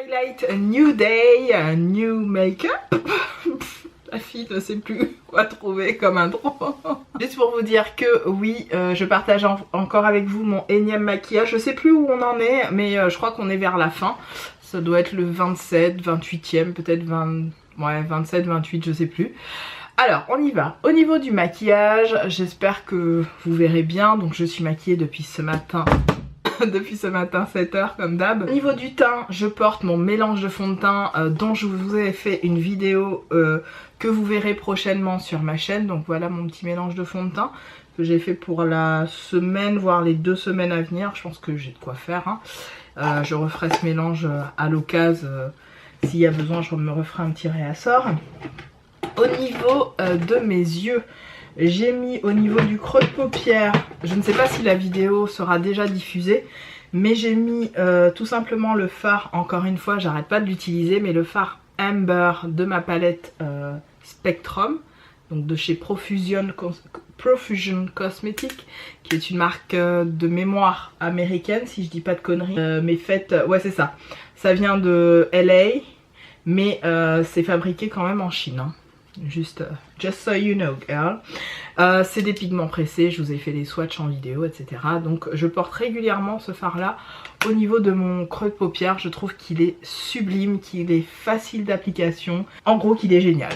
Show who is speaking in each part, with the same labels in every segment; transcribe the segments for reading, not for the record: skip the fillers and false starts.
Speaker 1: highlight, a new day, a new make-up. La fille ne sait plus quoi trouver comme intro. Juste pour vous dire que oui, je partage encore avec vous mon énième maquillage. Je sais plus où on en est, mais je crois qu'on est vers la fin. Ça doit être le 27, 28e, peut-être 20... ouais, 27, 28, je sais plus. Alors, on y va. Au niveau du maquillage, j'espère que vous verrez bien. Donc, je suis maquillée depuis ce matin. Depuis ce matin 7h comme d'hab. Au niveau du teint, je porte mon mélange de fond de teint dont je vous ai fait une vidéo que vous verrez prochainement sur ma chaîne. Donc voilà mon petit mélange de fond de teint que j'ai fait pour la semaine, voire les 2 semaines à venir. Je pense que j'ai de quoi faire. Hein. Je referai ce mélange à l'occasion. S'il y a besoin, je me referai un petit réassort. Au niveau de mes yeux, j'ai mis au niveau du creux de paupière, je ne sais pas si la vidéo sera déjà diffusée, mais j'ai mis tout simplement le fard, encore une fois, j'arrête pas de l'utiliser, mais le fard Amber de ma palette Spectrum, donc de chez Profusion Cosmetics, qui est une marque de mémoire américaine, si je dis pas de conneries, mais faite, ouais c'est ça, ça vient de LA, mais c'est fabriqué quand même en Chine, hein. Just so you know girl. C'est des pigments pressés, je vous ai fait des swatchs en vidéo, etc. Donc je porte régulièrement ce fard là au niveau de mon creux de paupière. Je trouve qu'il est sublime, qu'il est facile d'application. En gros qu'il est génial.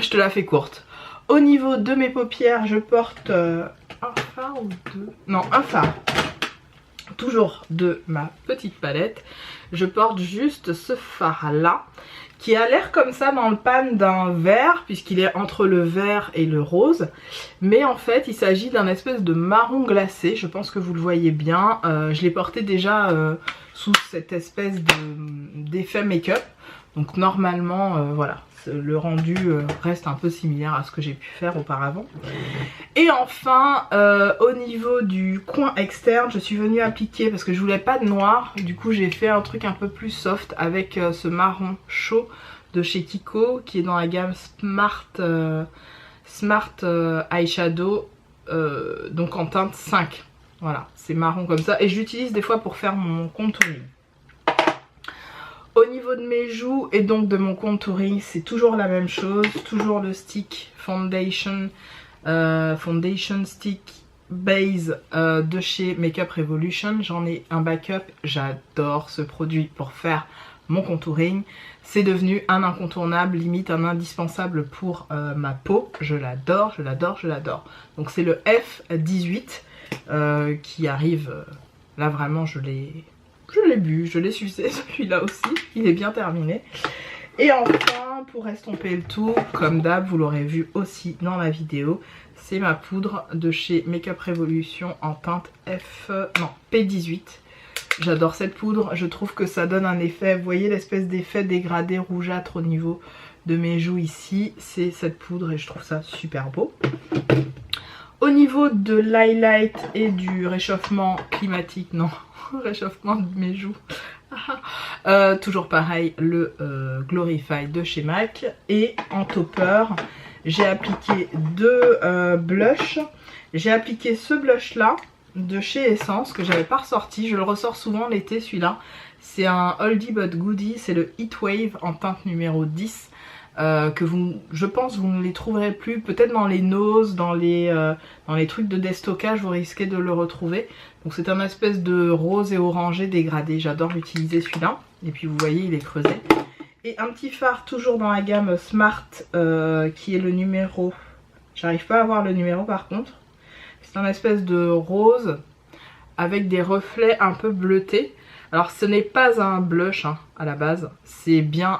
Speaker 1: Je te la fais courte. Au niveau de mes paupières, je porte un fard ou deux? Non, un fard. Toujours de ma petite palette. Je porte juste ce fard là, qui a l'air comme ça dans le pan d'un vert, puisqu'il est entre le vert et le rose. Mais en fait, il s'agit d'un espèce de marron glacé. Je pense que vous le voyez bien. Je l'ai porté déjà sous cette espèce d'effet make-up. Donc normalement, voilà, le rendu reste un peu similaire à ce que j'ai pu faire auparavant. Et enfin, au niveau du coin externe, je suis venue appliquer, parce que je voulais pas de noir, du coup j'ai fait un truc un peu plus soft avec ce marron chaud de chez Kiko, qui est dans la gamme Smart Eyeshadow, donc en teinte 5. Voilà, c'est marron comme ça, et je l'utilise des fois pour faire mon contouring. Au niveau de mes joues et donc de mon contouring, c'est toujours la même chose. Toujours le stick foundation, stick base de chez Makeup Revolution. J'en ai un backup. J'adore ce produit pour faire mon contouring. C'est devenu un incontournable, limite un indispensable pour ma peau. Je l'adore, je l'adore, je l'adore. Donc c'est le F18 qui arrive. Là vraiment je l'ai bu, je l'ai sucé celui-là aussi, il est bien terminé. Et enfin, pour estomper le tout, comme d'hab, vous l'aurez vu aussi dans la vidéo, c'est ma poudre de chez Makeup Revolution en teinte P18. J'adore cette poudre, je trouve que ça donne un effet, vous voyez l'espèce d'effet dégradé rougeâtre au niveau de mes joues ici, c'est cette poudre et je trouve ça super beau. Au niveau de l'highlight et du réchauffement climatique, non, réchauffement de mes joues, toujours pareil, le Glorify de chez MAC. Et en topper, j'ai appliqué 2 blushs. J'ai appliqué ce blush là de chez Essence que j'avais pas ressorti, je le ressors souvent l'été celui-là. C'est un oldie but goodie, c'est le Heatwave en teinte numéro 10. Que je pense vous ne les trouverez plus, peut-être dans les noses, dans les trucs de déstockage vous risquez de le retrouver. Donc c'est un espèce de rose et orangé dégradé, j'adore l'utiliser celui-là. Et puis vous voyez il est creusé. Et un petit fard toujours dans la gamme Smart qui est le numéro, j'arrive pas à voir le numéro par contre. C'est un espèce de rose avec des reflets un peu bleutés. Alors ce n'est pas un blush hein, à la base, c'est bien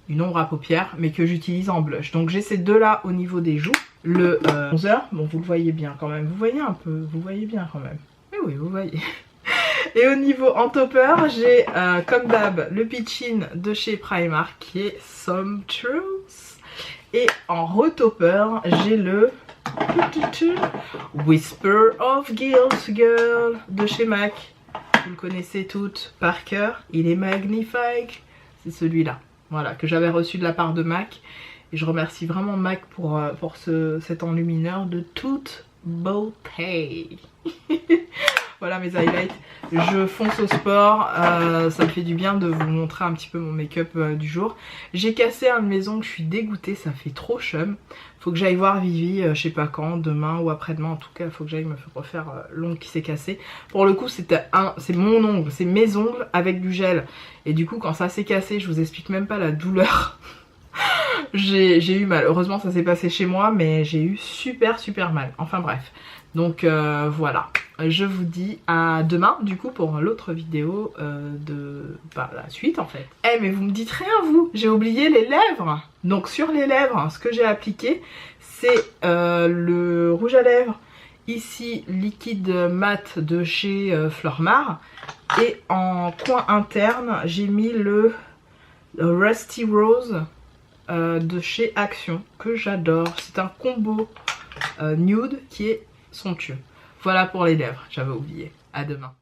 Speaker 1: une ombre à paupières mais que j'utilise en blush. Donc j'ai ces deux là au niveau des joues. Le bronzer, bon vous le voyez bien quand même, vous voyez un peu, vous voyez bien quand même. Mais oui vous voyez. Et au niveau en topper, j'ai comme d'hab le Peachin de chez Primark qui est Sumptuous. Et en retopper, j'ai le Whisper of Guilt Girl de chez MAC. Vous le connaissez toutes par cœur, il est magnifique. C'est celui-là. Voilà, que j'avais reçu de la part de MAC. Et je remercie vraiment MAC pour cet enlumineur de toute beauté. Voilà mes highlights. Je fonce au sport, ça me fait du bien de vous montrer un petit peu mon make-up du jour. J'ai cassé un de mes ongles, je suis dégoûtée, ça fait trop chum. Faut que j'aille voir Vivi, je sais pas quand, demain ou après-demain en tout cas, faut que j'aille me refaire l'ongle qui s'est cassé. Pour le coup c'est mon ongle, c'est mes ongles avec du gel. Et du coup quand ça s'est cassé, je vous explique même pas la douleur. J'ai eu mal, heureusement ça s'est passé chez moi, mais j'ai eu super mal, enfin bref. Donc voilà, je vous dis à demain du coup pour l'autre vidéo de la suite en fait. Eh mais vous me dites rien vous, j'ai oublié les lèvres. Donc sur les lèvres, ce que j'ai appliqué c'est le rouge à lèvres, ici liquide mat de chez Flormar. Et en coin interne j'ai mis le Rusty Rose de chez Action que j'adore. C'est un combo nude qui est somptueux. Voilà pour les lèvres, j'avais oublié. À demain.